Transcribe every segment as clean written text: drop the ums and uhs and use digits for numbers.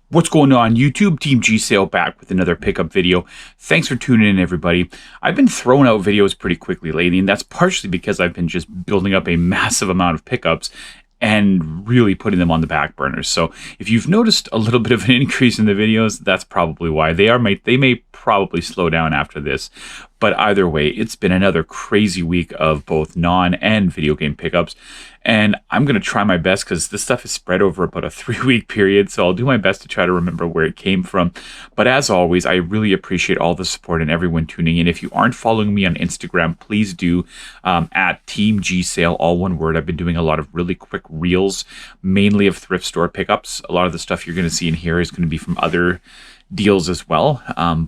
What's going on YouTube? Team G Sale back with another pickup video. Thanks for tuning in, everybody. I've been throwing out videos pretty quickly lately, and that's partially because I've been just building up a massive amount of pickups and really putting them on the back burners. So if you've noticed a little bit of an increase in the videos, that's probably why. They may probably slow down after this. But either way, it's been another crazy week of both non and video game pickups. And I'm going to try my best because this stuff is spread over about a 3-week period. So I'll do my best to try to remember where it came from. But as always, I really appreciate all the support and everyone tuning in. If you aren't following me on Instagram, please do at Team G Sale, all one word. I've been doing a lot of really quick reels, mainly of thrift store pickups. A lot of the stuff you're going to see in here is going to be from other deals as well.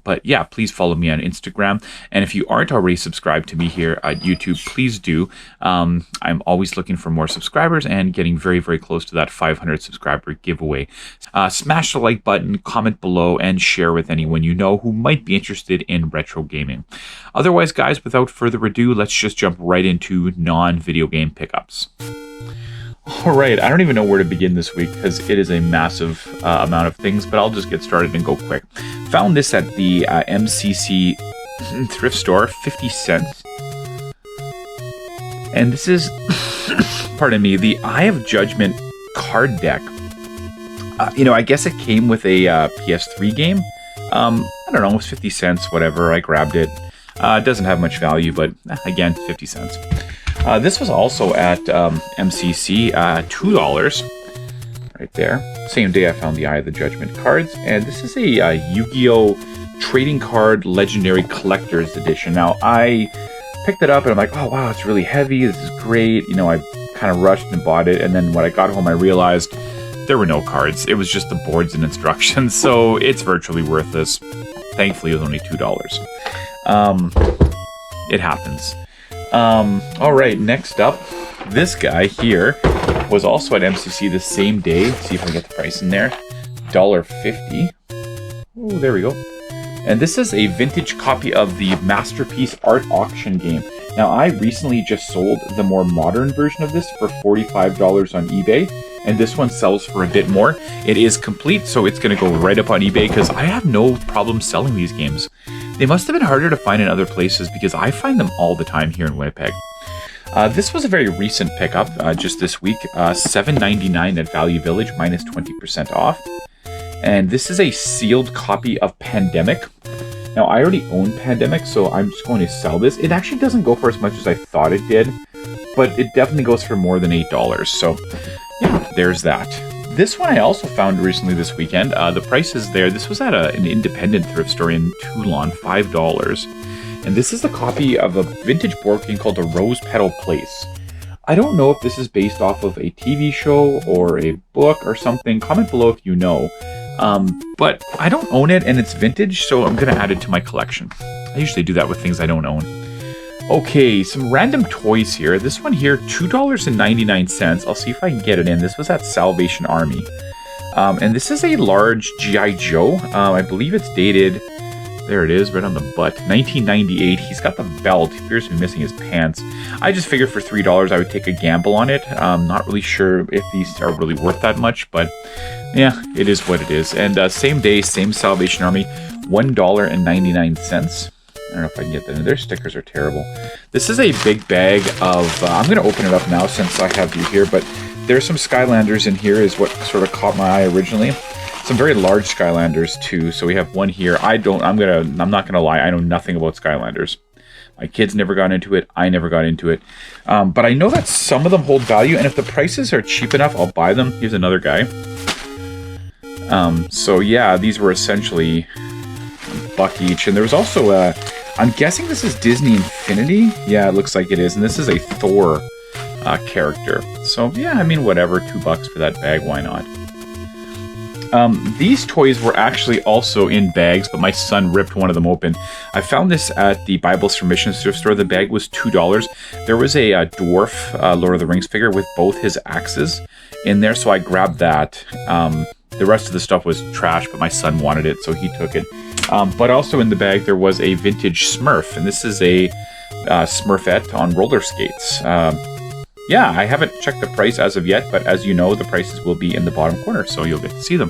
But yeah, please follow me on Instagram. And if you aren't already subscribed to me here at YouTube, please do. I'm always looking for more subscribers and getting very, very close to that 500 subscriber giveaway. Smash the like button, comment below, and share with anyone you know who might be interested in retro gaming. Otherwise, guys, without further ado, let's just jump right into non-video game pickups. All right, I don't even know where to begin this week because it is a massive amount of things, but I'll just get started and go quick. Found this at the MCC thrift store, 50 cents. And this is, pardon me, the Eye of Judgment card deck. I guess it came with a PS3 game. I don't know, it was 50 cents, whatever. I grabbed it. It doesn't have much value, but again, 50 cents. This was also at MCC, $2 right there. Same day I found the Eye of the Judgment cards. And this is a Yu-Gi-Oh! Trading Card Legendary Collector's Edition. Now, I picked it up and I'm like, oh, wow, it's really heavy. This is great. I kind of rushed and bought it. And then when I got home, I realized there were no cards. It was just the boards and instructions. So it's virtually worthless. Thankfully, it was only $2. It happens. All right, next up, this guy here was also at MCC the same day. Let's see if I get the price in there. $1.50. Oh, there we go. And this is a vintage copy of the Masterpiece Art Auction game. Now, I recently just sold the more modern version of this for $45 on eBay, and this one sells for a bit more. It is complete, so it's going to go right up on eBay because I have no problem selling these games. They must have been harder to find in other places because I find them all the time here in Winnipeg. This was a very recent pickup, just this week, $7.99 at Value Village, minus 20% off. And this is a sealed copy of Pandemic. Now, I already own Pandemic, so I'm just going to sell this. It actually doesn't go for as much as I thought it did, but it definitely goes for more than $8. So, yeah, there's that. This one I also found recently this weekend. The price is there. This was at an independent thrift store in Toulon, $5. And this is a copy of a vintage board game called The Rose Petal Place. I don't know if this is based off of a TV show or a book or something. Comment below if you know. But I don't own it and it's vintage, so I'm going to add it to my collection. I usually do that with things I don't own. Okay, some random toys here. This one here, $2.99. I'll see if I can get it in. This was at Salvation Army. And this is a large G.I. Joe. I believe it's dated, there it is, right on the butt, 1998. He's got the belt. He appears to be missing his pants. I just figured for $3 I would take a gamble on it. Not really sure if these are really worth that much, but yeah, it is what it is. And same day, same Salvation Army, $1.99. I don't know if I can get that in. Their stickers are terrible. This is a big bag of, I'm going to open it up now since I have you here, but there's some Skylanders in here is what sort of caught my eye originally. Some very large Skylanders too. So we have one here. I'm not going to lie, I know nothing about Skylanders. My kids never got into it. I never got into it. But I know that some of them hold value, and if the prices are cheap enough, I'll buy them. Here's another guy. So yeah, these were essentially $1 each. And there was also I'm guessing this is Disney Infinity. Yeah, it looks like it is. And this is a Thor character. So yeah, I mean, whatever, $2 for that bag, why not? These toys were actually also in bags, but my son ripped one of them open. I found this at the Bibles for Missions thrift store. The bag was $2. There was a dwarf Lord of the Rings figure with both his axes in there, so I grabbed that. The rest of the stuff was trash, but my son wanted it, so he took it. But also in the bag, there was a vintage Smurf, and this is a Smurfette on roller skates. Yeah, I haven't checked the price as of yet, but as you know, the prices will be in the bottom corner, so you'll get to see them.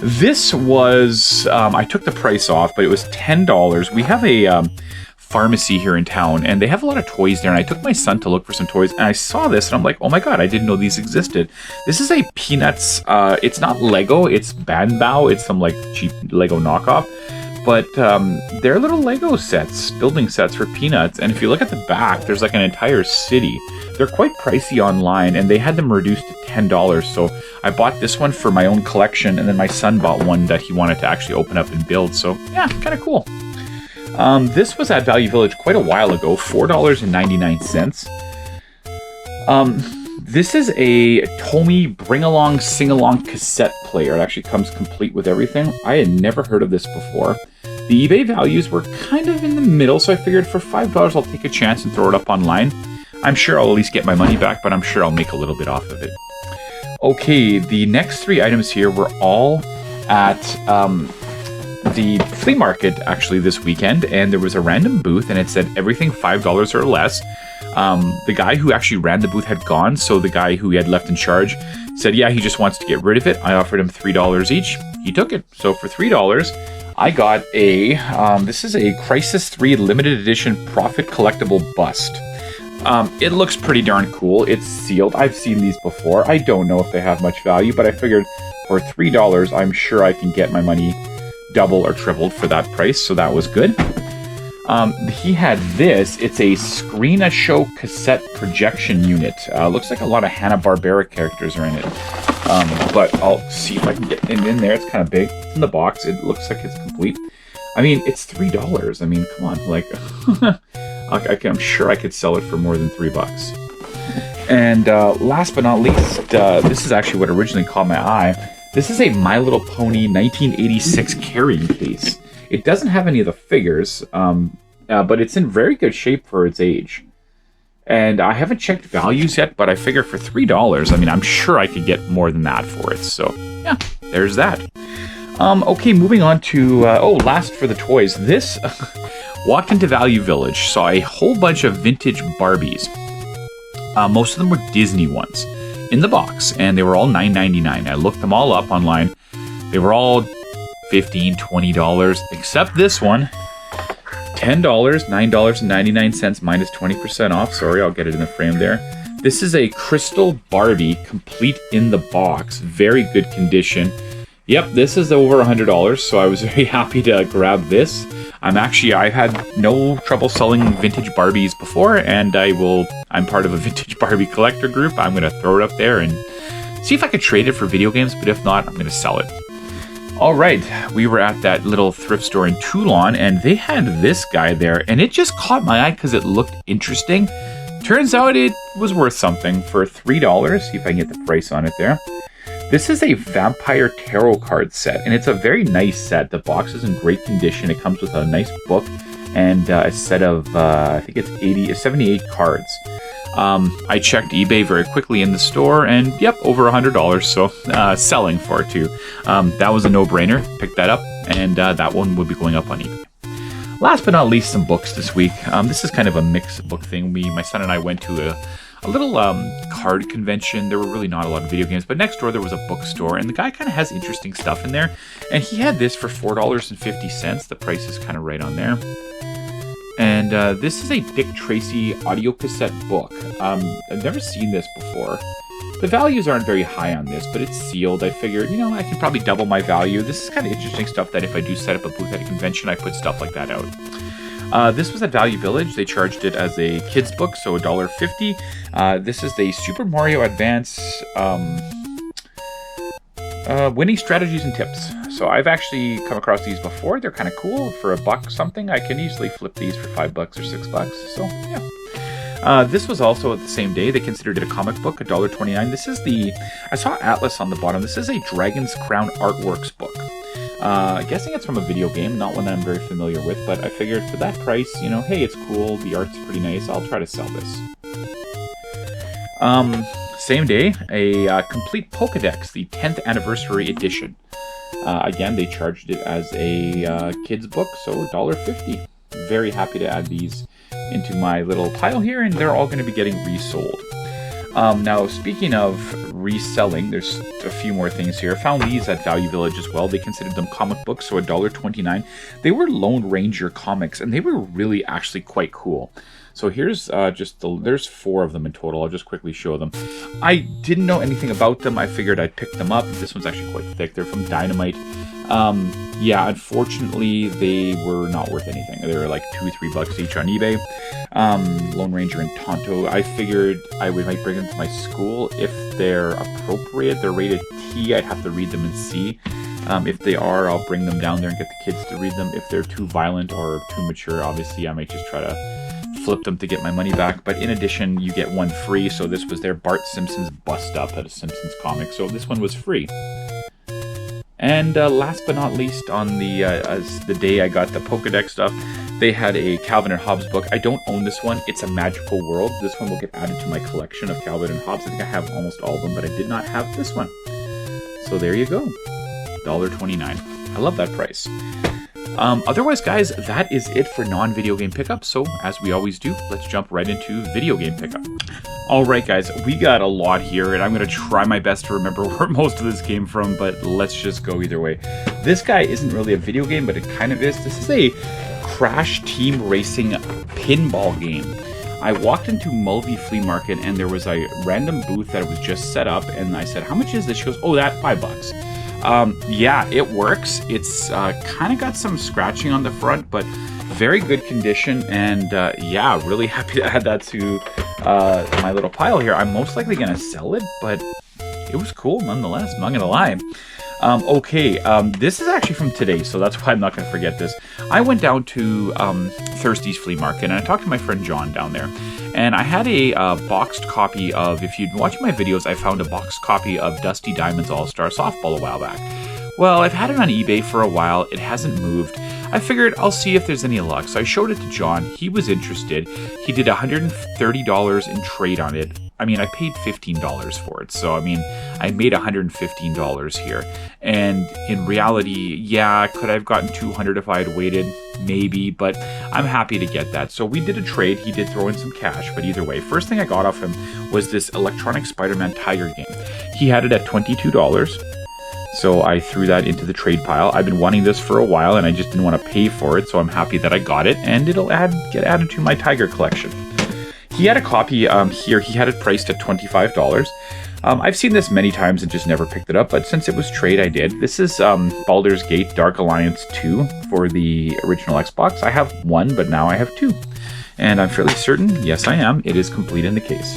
This was, I took the price off, but it was $10. We have a pharmacy here in town, and they have a lot of toys there, and I took my son to look for some toys, and I saw this, and I'm like, oh my god, I didn't know these existed. This is a Peanuts, it's not Lego, it's Banbao, it's some like cheap Lego knockoff, but they're little Lego sets, building sets for Peanuts, and if you look at the back, there's like an entire city. They're quite pricey online, and they had them reduced to $10, so I bought this one for my own collection, and then my son bought one that he wanted to actually open up and build, so yeah, kind of cool. This was at Value Village quite a while ago, $4.99. This is a Tomy Bring-Along Sing-Along cassette player. It actually comes complete with everything. I had never heard of this before. The eBay values were kind of in the middle, so I figured for $5 I'll take a chance and throw it up online. I'm sure I'll at least get my money back, but I'm sure I'll make a little bit off of it. Okay, the next three items here were all at the flea market actually this weekend, and there was a random booth and it said everything $5 or less. The guy who actually ran the booth had gone, so the guy who he had left in charge said, yeah, he just wants to get rid of it. I offered him $3 each. He took it. So for $3, I got a, this is a Crisis 3 limited edition Prophet collectible bust. It looks pretty darn cool. It's sealed. I've seen these before. I don't know if they have much value, but I figured for $3, I'm sure I can get my money double or tripled for that price, so that was good. He had this. It's a Screen-a-Show cassette projection unit. Looks like a lot of Hanna-Barbera characters are in it. But I'll see if I can get in there. It's kind of big. It's in the box. It looks like it's complete. I mean, it's $3. I mean, come on. Like, I'm sure I could sell it for more than $3. And last but not least, this is actually what originally caught my eye. This is a My Little Pony 1986 carrying case. It doesn't have any of the figures, but it's in very good shape for its age. And I haven't checked values yet, but I figure for $3, I mean, I'm sure I could get more than that for it. So, yeah, there's that. Okay, moving on to, last for the toys. This, walked into Value Village, saw a whole bunch of vintage Barbies. Most of them were Disney ones in the box, and they were all $9.99. I looked them all up online. They were all $15, $20, except this one. $10, $9.99 minus 20% off. Sorry, I'll get it in the frame there. This is a Crystal Barbie, complete in the box. Very good condition. Yep, this is over $100, so I was very happy to grab this. I've had no trouble selling vintage Barbies before, and I'm part of a vintage Barbie collector group. I'm going to throw it up there and see if I could trade it for video games, but if not, I'm going to sell it. All right, we were at that little thrift store in Toulon, and they had this guy there, and it just caught my eye because it looked interesting. Turns out it was worth something for $3. See if I can get the price on it there. This is a Vampire Tarot card set, and it's a very nice set. The box is in great condition. It comes with a nice book and a set of, I think it's 78 cards. I checked eBay very quickly in the store, and yep, over $100, so selling for it too. That was a no-brainer. Picked that up, and that one will be going up on eBay. Last but not least, some books this week. This is kind of a mixed book thing. My son and I went to a little card convention. There were really not a lot of video games, but next door there was a bookstore, and the guy kind of has interesting stuff in there. And he had this for $4.50. The price is kind of right on there. And this is a Dick Tracy audio cassette book. I've never seen this before. The values aren't very high on this, but it's sealed. I figured, I can probably double my value. This is kind of interesting stuff that if I do set up a booth at a convention, I put stuff like that out. This was at Value Village. They charged it as a kid's book, so $1.50. This is the Super Mario Advance winning strategies and tips. So I've actually come across these before. They're kind of cool. For $1 something, I can easily flip these for $5 or $6. So yeah. This was also at the same day. They considered it a comic book, $1.29. This is I saw Atlas on the bottom. This is a Dragon's Crown Artworks book. Guessing it's from a video game, not one that I'm very familiar with, but I figured for that price, hey, it's cool, the art's pretty nice, I'll try to sell this. Same day, a complete Pokédex, the 10th anniversary edition. Again, they charged it as a kid's book, so $1.50. Very happy to add these into my little pile here, and they're all going to be getting resold. Now, speaking of reselling, there's a few more things here. Found these at Value Village as well. They considered them comic books, so $1.29. They were Lone Ranger comics, and they were really actually quite cool. So here's there's 4 of them in total. I'll just quickly show them. I didn't know anything about them. I figured I'd pick them up. This one's actually quite thick. They're from Dynamite. Yeah, unfortunately, they were not worth anything. They were like $2-3 each on eBay. Lone Ranger and Tonto. I figured I might bring them to my school if they're appropriate. They're rated T. I'd have to read them and see. If they are, I'll bring them down there and get the kids to read them. If they're too violent or too mature, obviously, I might just try to flip them to get my money back. But in addition, you get one free. So this was their Bart Simpson's Bust Up at a Simpsons comic. So this one was free. And last but not least, on the day I got the Pokedex stuff, they had a Calvin and Hobbes book. I don't own this one. It's a Magical World. This one will get added to my collection of Calvin and Hobbes. I think I have almost all of them, but I did not have this one. So there you go. $1.29. I love that price. Otherwise, guys, that is it for non-video game pickup. So, as we always do, let's jump right into video game pickup. Alright, guys, we got a lot here, and I'm going to try my best to remember where most of this came from, but let's just go either way. This guy isn't really a video game, but it kind of is. This is a Crash Team Racing pinball game. I walked into Mulvey Flea Market, and there was a random booth that was just set up, and I said, how much is this? She goes, oh, that, $5. Yeah, it works. It's kind of got some scratching on the front, but very good condition, and yeah, really happy to add that to my little pile here. I'm most likely going to sell it, but it was cool nonetheless, I'm not going to lie. This is actually from today, so that's why I'm not going to forget this. I went down to Thirsty's Flea Market, and I talked to my friend John down there, and I had a boxed copy of, if you'd watched my videos, I found a boxed copy of Dusty Diamond's All-Star Softball a while back. Well, I've had it on eBay for a while, it hasn't moved. I figured I'll see if there's any luck, so I showed it to John. He was interested. He did $130 in trade on it. I mean, I paid $15 for it, so I mean, I made $115 here. And in reality, yeah, could I have gotten $200 if I had waited? Maybe, but I'm happy to get that. So we did a trade. He did throw in some cash, but either way, first thing I got off him was this Electronic Spider-Man Tiger game. He had it at $22. So I threw that into the trade pile. I've been wanting this for a while, and I just didn't want to pay for it, so I'm happy that I got it, and it'll get added to my Tiger collection. He had a copy here. He had it priced at $25. I've seen this many times and just never picked it up, but since it was trade, I did. This is Baldur's Gate Dark Alliance 2 for the original Xbox. I have one, but now I have two. And I'm fairly certain, yes I am, it is complete in the case.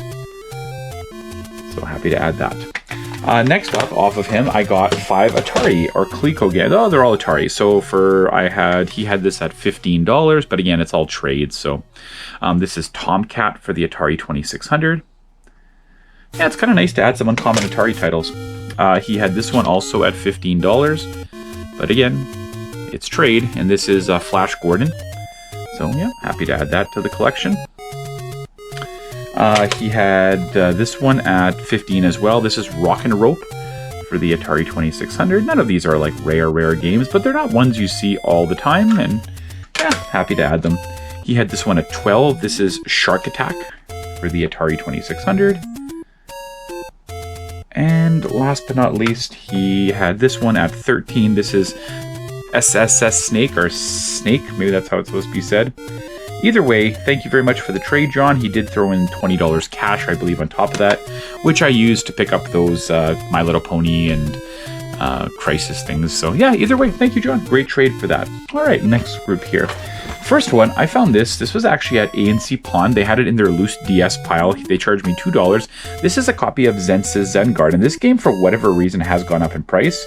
So happy to add that. Next up, off of him, I got 5 Atari or Coleco games. Oh, they're all Atari. So he had this at $15, but again, it's all trade. So this is Tomcat for the Atari 2600. Yeah, it's kind of nice to add some uncommon Atari titles. He had this one also at $15, but again, it's trade, and this is Flash Gordon. So yeah, happy to add that to the collection. He had this one at $15 as well. This is Rock and Rope for the Atari 2600. None of these are like rare games, but they're not ones you see all the time, and yeah, happy to add them. He had this one at $12. This is Shark Attack for the Atari 2600. And last but not least, he had this one at $13. This is SSS Snake, or Snake, maybe that's how it's supposed to be said. Either way, thank you very much for the trade, John. He did throw in $20 cash, I believe, on top of that, which I used to pick up those My Little Pony and Crisis things. So yeah, either way, thank you, John. Great trade for that. All right, next group here. First one, I found this. This was actually at ANC Pawn. They had it in their loose DS pile. They charged me $2. This is a copy of Zence's Zen Garden. This game, for whatever reason, has gone up in price.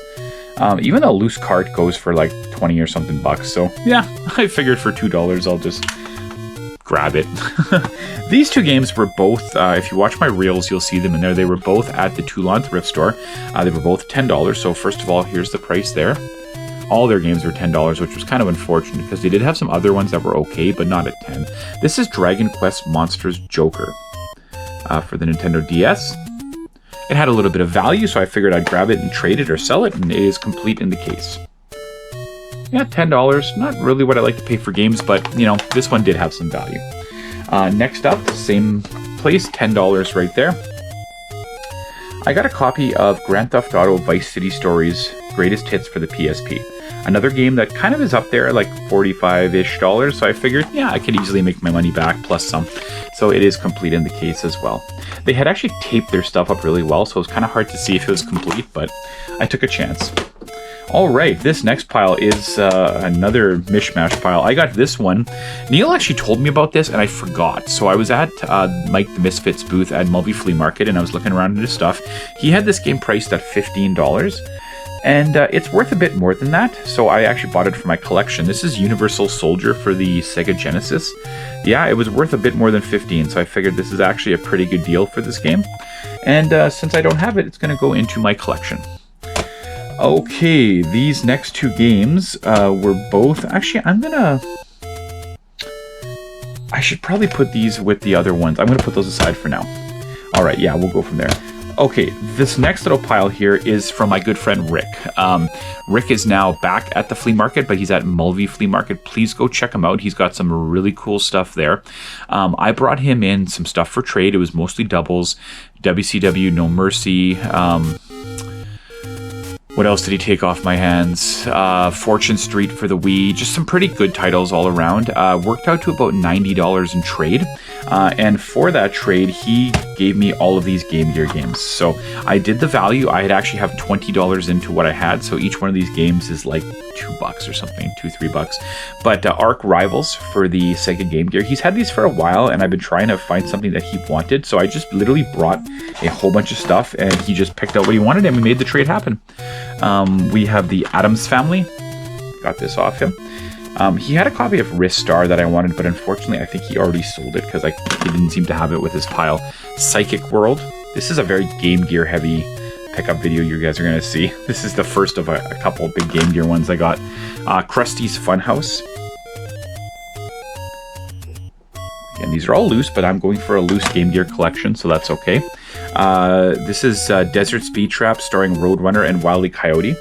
Even a loose cart goes for like 20 or something bucks. So yeah, I figured for $2, I'll just grab it. These two games were both, if you watch my reels, you'll see them in there. They were both at the Toulon thrift store. They were both $10. So first of all, here's the price there. All their games were $10, which was kind of unfortunate because they did have some other ones that were okay, but not at $10. This is Dragon Quest Monsters Joker for the Nintendo DS. It had a little bit of value, so I figured I'd grab it and trade it or sell it, and it is complete in the case. Yeah, $10. Not really what I like to pay for games, but, you know, this one did have some value. Next up, same place, $10 right there. I got a copy of Grand Theft Auto Vice City Stories Greatest Hits for the PSP. Another game that kind of is up there, like $45-ish. So I figured, yeah, I could easily make my money back plus some. So it is complete in the case as well. They had actually taped their stuff up really well, so it was kind of hard to see if it was complete, but I took a chance. All right, this next pile is another mishmash pile. I got this one. Neil actually told me about this, and I forgot. So I was at Mike the Misfits booth at Mulvey Flea Market, and I was looking around at his stuff. He had this game priced at $15, and it's worth a bit more than that. So I actually bought it for my collection. This is Universal Soldier for the Sega Genesis. Yeah, it was worth a bit more than $15, so I figured this is actually a pretty good deal for this game. And since I don't have it, it's going to go into my collection. Okay, these next two games were both... Actually, I should probably put these with the other ones. I'm going to put those aside for now. All right, yeah, we'll go from there. Okay, this next little pile here is from my good friend Rick. Rick is now back at the flea market, but he's at Mulvey Flea Market. Please go check him out. He's got some really cool stuff there. I brought him in some stuff for trade. It was mostly doubles. WCW, No Mercy... what else did he take off my hands? Fortune Street for the Wii. Just some pretty good titles all around. Worked out to about $90 in trade. And for that trade, he gave me all of these Game Gear games. So I did the value. I had actually have $20 into what I had. So each one of these games is like $2 or something, $2-3. But Arc Rivals for the Sega Game Gear. He's had these for a while, and I've been trying to find something that he wanted. So I just literally brought a whole bunch of stuff, and he just picked out what he wanted, and we made the trade happen. We have the Addams Family. Got this off him. He had a copy of Ristar that I wanted, but unfortunately I think he already sold it because he didn't seem to have it with his pile. Psychic World. This is a very Game Gear heavy pickup video you guys are going to see. This is the first of a couple of big Game Gear ones I got. Krusty's Funhouse. And these are all loose, but I'm going for a loose Game Gear collection, so that's okay. This is Desert Speed Trap starring Roadrunner and Wile E. Coyote.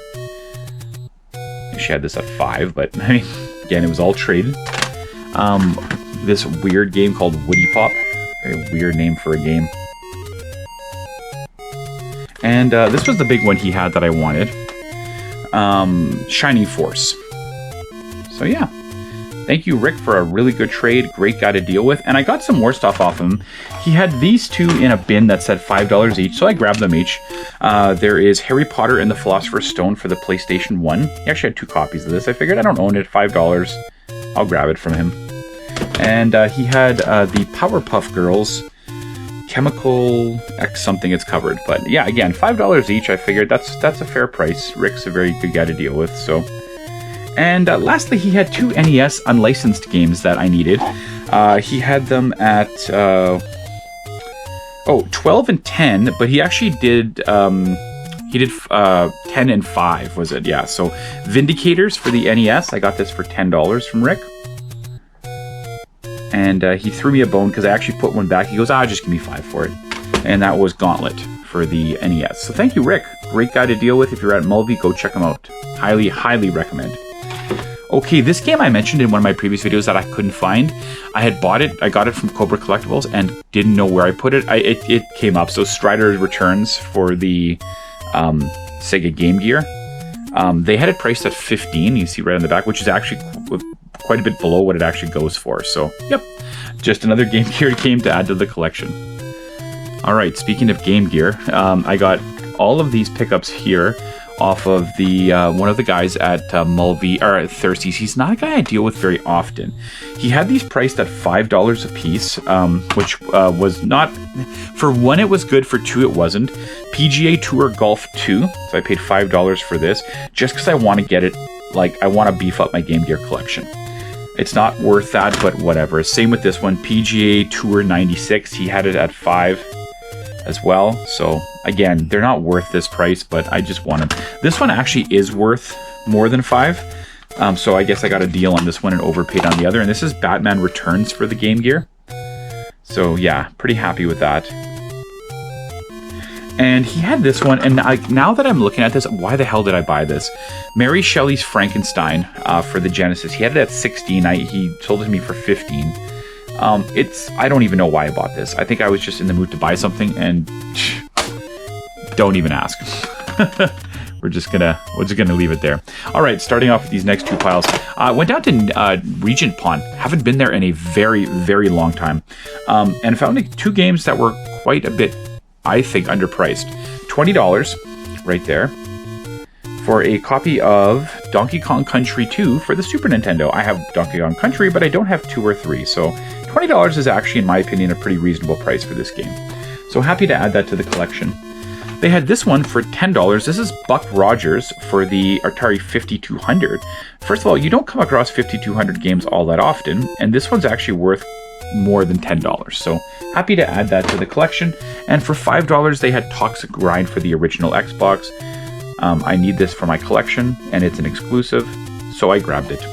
She had this at $5, but I mean, again, it was all traded. This weird game called Woody Pop. Very weird name for a game. And this was the big one he had that I wanted. Shining Force. So yeah. Thank you, Rick, for a really good trade. Great guy to deal with. And I got some more stuff off him. He had these two in a bin that said $5 each, so I grabbed them each. There is Harry Potter and the Philosopher's Stone for the PlayStation 1. He actually had 2 copies of this. I figured I don't own it, $5. I'll grab it from him. And he had the Powerpuff Girls Chemical X something it's covered. But yeah, again, $5 each. I figured that's a fair price. Rick's a very good guy to deal with, so... And lastly, he had 2 NES unlicensed games that I needed. He had them at 12 and 10, but he actually did 10 and 5, was it? Yeah, so Vindicators for the NES. I got this for $10 from Rick. And he threw me a bone because I actually put one back. He goes, just give me 5 for it. And that was Gauntlet for the NES. So thank you, Rick. Great guy to deal with. If you're at Mulvey, go check him out. Highly, highly recommend. Okay, this game I mentioned in one of my previous videos that I couldn't find. I had bought it, I got it from Cobra Collectibles and didn't know where I put it. It came up. So Strider Returns for the Sega Game Gear. They had it priced at $15, you see right on the back, which is actually quite a bit below what it actually goes for. So, yep, just another Game Gear game to add to the collection. All right, speaking of Game Gear, I got all of these pickups here off of the one of the guys at Mulvey, or at Thirsties. He's not a guy I deal with very often. He had these priced at $5 a piece, which was not... For 1, it was good. For 2, it wasn't. PGA Tour Golf 2. So I paid $5 for this, just because I want to get it, like, I want to beef up my Game Gear collection. It's not worth that, but whatever. Same with this one, PGA Tour 96. He had it at $5 as well. So again, they're not worth this price, but I just want them. This one actually is worth more than $5. So I guess I got a deal on this one and overpaid on the other. And this is Batman Returns for the Game Gear. So yeah, pretty happy with that. And he had this one, and now that I'm looking at this, why the hell did I buy this? Mary Shelley's Frankenstein for the Genesis. He had it at 16. He sold it to me for 15. I don't even know why I bought this. I think I was just in the mood to buy something, and Don't even ask. We're just gonna leave it there. All right, starting off with these next two piles. Went down to Regent Pawn. Haven't been there in a very, very long time, and found two games that were quite a bit, I think, underpriced. $20 right there for a copy of Donkey Kong Country 2 for the Super Nintendo. I have Donkey Kong Country, but I don't have 2 or 3, so $20 is actually, in my opinion, a pretty reasonable price for this game. So happy to add that to the collection. They had this one for $10. This is Buck Rogers for the Atari 5200. First of all, you don't come across 5200 games all that often, and this one's actually worth more than $10. So happy to add that to the collection. And for $5, they had Toxic Grind for the original Xbox. I need this for my collection, and it's an exclusive, so I grabbed it.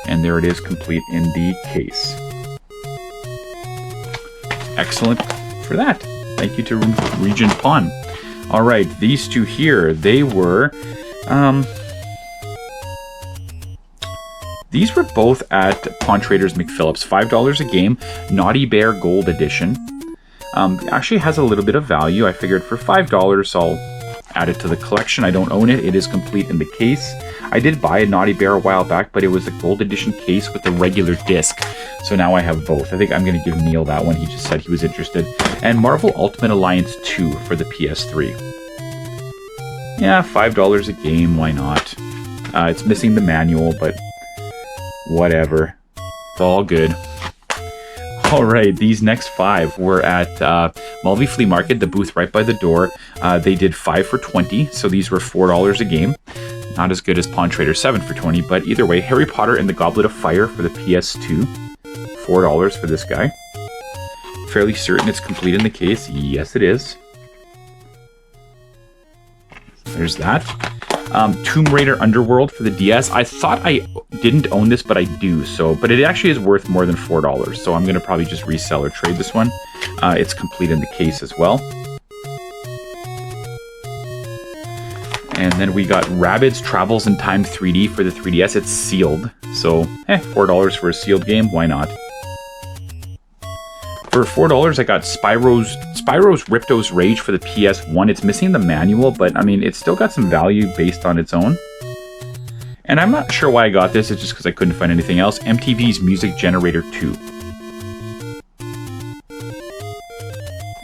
And there it is, complete in the case. Excellent for that. Thank you to Regent Pawn. All right, these two here, they were... these were both at Pawn Traders McPhillips. $5 a game. Naughty Bear Gold Edition. Actually has a little bit of value. I figured for $5, I'll add it to the collection. I don't own it. It is complete in the case. I did buy a Naughty Bear a while back, but it was a gold edition case with the regular disc. So now I have both. I think I'm going to give Neil that one. He just said he was interested. And Marvel Ultimate Alliance 2 for the PS3. Yeah, $5 a game. Why not? It's missing the manual, but whatever. It's all good. All right, these next 5 were at Mulvey Flea Market, the booth right by the door. They did 5 for $20, so these were $4 a game. Not as good as Pawn Trader 7 for $20, but either way, Harry Potter and the Goblet of Fire for the PS2. $4 for this guy. Fairly certain it's complete in the case. Yes, it is. There's that. Tomb Raider Underworld for the DS. I thought I didn't own this, but I do. But it actually is worth more than $4, so I'm going to probably just resell or trade this one. It's complete in the case as well. And then we got Rabbids Travels in Time 3D for the 3DS. It's sealed, so $4 for a sealed game. Why not? For $4, I got Spyro's Ripto's Rage for the PS1. It's missing the manual, but I mean, it's still got some value based on its own. And I'm not sure why I got this. It's just because I couldn't find anything else. MTV's Music Generator 2.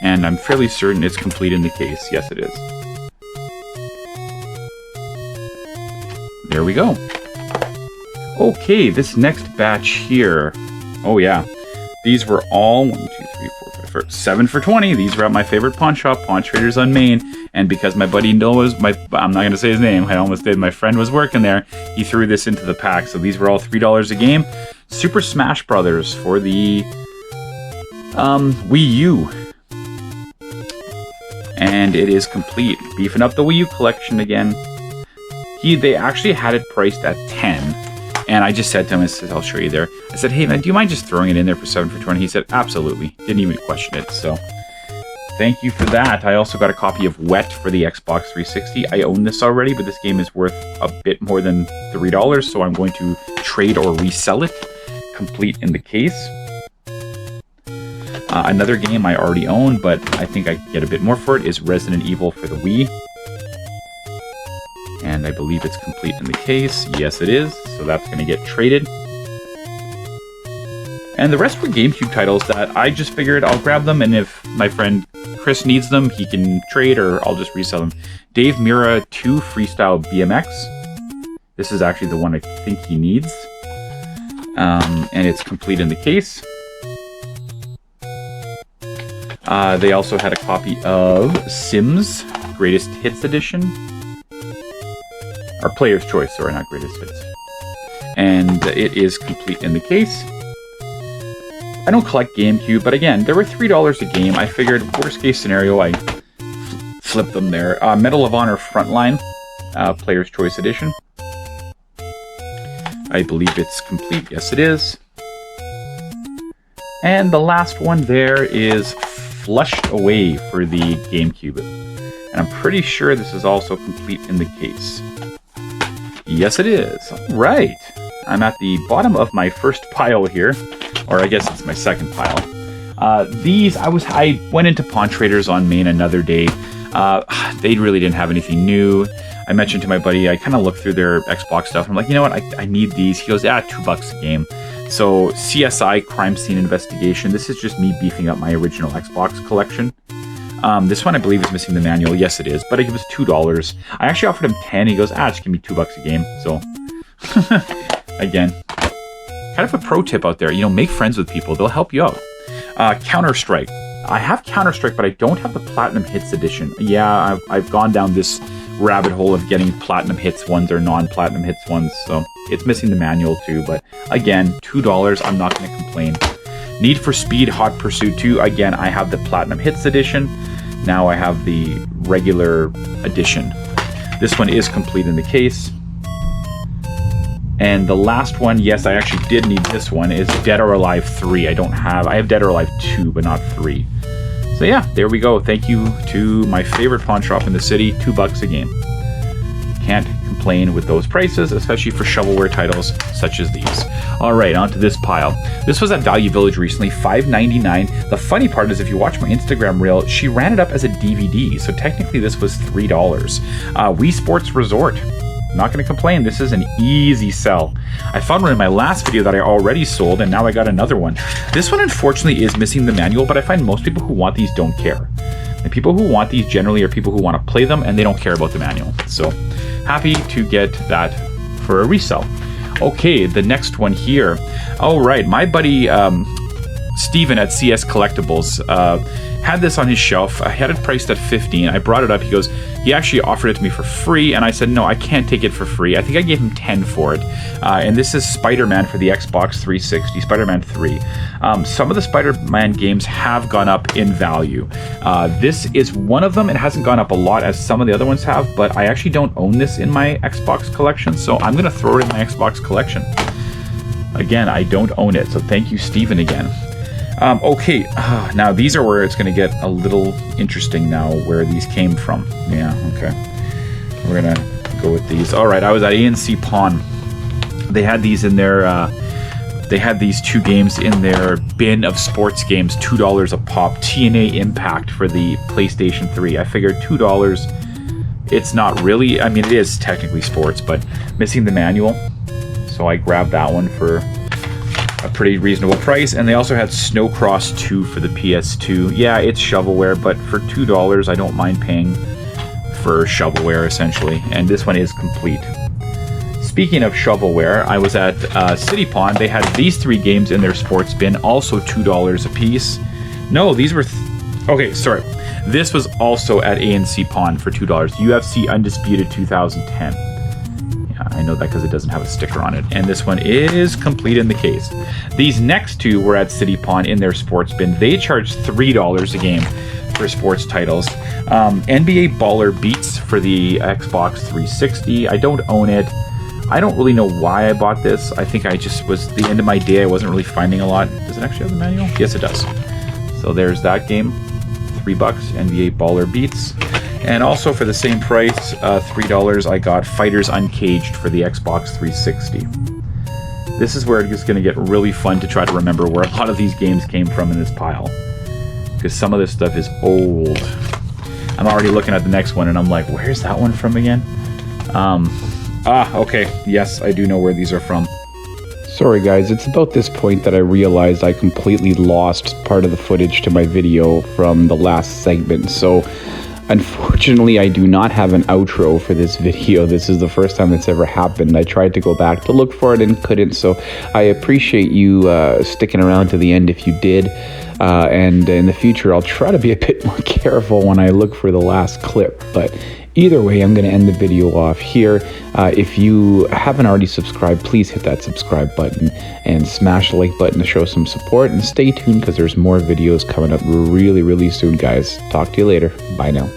And I'm fairly certain it's complete in the case. Yes, it is. There we go. Okay, this next batch here. Oh yeah. These were all 7 for $20. These were at my favorite pawn shop, Pawn Traders on Main. And because my buddy knows I'm not going to say his name, I almost did, my friend was working there, he threw this into the pack. So these were all $3 a game. Super Smash Brothers for the Wii U. And it is complete. Beefing up the Wii U collection again. They actually had it priced at 10. And I just said to him, I said, I'll show you there. I said, hey man, do you mind just throwing it in there for 7 for $20? He said, absolutely. Didn't even question it. So thank you for that. I also got a copy of Wet for the Xbox 360. I own this already, but this game is worth a bit more than $3. So I'm going to trade or resell it. Complete in the case. Another game I already own, but I think I can get a bit more for it, is Resident Evil for the Wii. And I believe it's complete in the case. Yes, it is. So that's going to get traded. And the rest were GameCube titles that I just figured I'll grab them, and if my friend Chris needs them, he can trade, or I'll just resell them. Dave Mirra 2 Freestyle BMX. This is actually the one I think he needs. And it's complete in the case. They also had a copy of Sims Greatest Hits Edition. Or Player's Choice, sorry, not Greatest Hits. And it is complete in the case. I don't collect GameCube, but again, they were $3 a game. I figured, worst case scenario, I flip them there. Medal of Honor Frontline, Player's Choice Edition. I believe it's complete. Yes, it is. And the last one there is Flushed Away for the GameCube. And I'm pretty sure this is also complete in the case. Yes, it is. All right. I'm at the bottom of my first pile here. Or I guess it's my second pile. I went into Pawn Traders on Main another day. They really didn't have anything new. I mentioned to my buddy, I kind of looked through their Xbox stuff. I'm like, you know what? I need these. He goes, yeah, $2 a game. So CSI Crime Scene Investigation. This is just me beefing up my original Xbox collection. This one I believe is missing the manual. Yes, it is. But it was $2. I actually offered him 10. He goes, just give me $2 a game. So again, kind of a pro tip out there. You know, make friends with people. They'll help you out. Counter-Strike. I have Counter-Strike, but I don't have the Platinum Hits Edition. Yeah, I've gone down this rabbit hole of getting Platinum Hits ones or non-Platinum Hits ones, so it's missing the manual too. But again, $2, I'm not going to complain. Need for Speed Hot Pursuit 2. Again, I have the Platinum Hits Edition. Now I have the regular edition. This one is complete in the case. And the last one, yes, I actually did need this one, is Dead or Alive 3. I have Dead or Alive 2, but not 3. So yeah, there we go. Thank you to my favorite pawn shop in the city, $2 a game. Can't complain with those prices, especially for shovelware titles such as these. All right, onto this pile. This was at Value Village recently, $5.99. The funny part is if you watch my Instagram reel, she ran it up as a DVD, so technically this was $3. Wii Sports Resort. Not going to complain. This is an easy sell. I found one in my last video that I already sold, and now I got another one. This one, unfortunately, is missing the manual, but I find most people who want these don't care. The people who want these generally are people who want to play them, and they don't care about the manual. So, happy to get that for a resell. Okay, the next one here. All right, my buddy Steven at CS Collectibles had this on his shelf. I had it priced at $15. I brought it up. He actually offered it to me for free, and I said, no, I can't take it for free. I think I gave him 10 for it. And this is Spider-Man for the Xbox 360, Spider-Man 3. Some of the Spider-Man games have gone up in value. This is one of them. It hasn't gone up a lot as some of the other ones have, but I actually don't own this in my Xbox collection, so I'm going to throw it in my Xbox collection. Again, I don't own it, so thank you, Steven, again. Okay, now these are where it's going to get a little interesting now, where these came from. Yeah, okay. We're going to go with these. All right, I was at ANC Pawn. They had these in their, they had these two games in their bin of sports games, $2 a pop. TNA Impact for the PlayStation 3. I figured $2, it's not really, I mean, it is technically sports, but missing the manual. So I grabbed that one for a pretty reasonable price. And they also had Snowcross 2 for the PS2. Yeah, it's shovelware, but for $2 I don't mind paying for shovelware essentially. And this one is complete. Speaking of shovelware, I was at City Pawn. They had these three games in their sports bin, also $2 a piece. No, these were okay, sorry. This was also at ANC Pawn for $2. UFC Undisputed 2010. I know that because it doesn't have a sticker on it. And this one is complete in the case. These next two were at City Pawn in their sports bin. They charged $3 a game for sports titles. NBA Baller Beats for the Xbox 360. I don't own it. I don't really know why I bought this. I think I just was the end of my day. I wasn't really finding a lot. Does it actually have the manual? Yes, it does. So there's that game. $3, NBA Baller Beats. And also for the same price, $3, I got Fighters Uncaged for the Xbox 360. This is where it's going to get really fun to try to remember where a lot of these games came from in this pile. Because some of this stuff is old. I'm already looking at the next one and I'm like, where's that one from again? Okay. Yes, I do know where these are from. Sorry guys, it's about this point that I realized I completely lost part of the footage to my video from the last segment. So unfortunately, I do not have an outro for this video. This is the first time it's ever happened. I tried to go back to look for it and couldn't, so I appreciate you sticking around to the end if you did. And in the future, I'll try to be a bit more careful when I look for the last clip. But either way, I'm going to end the video off here. If you haven't already subscribed, please hit that subscribe button and smash the like button to show some support. And stay tuned because there's more videos coming up really, really soon, guys. Talk to you later. Bye now.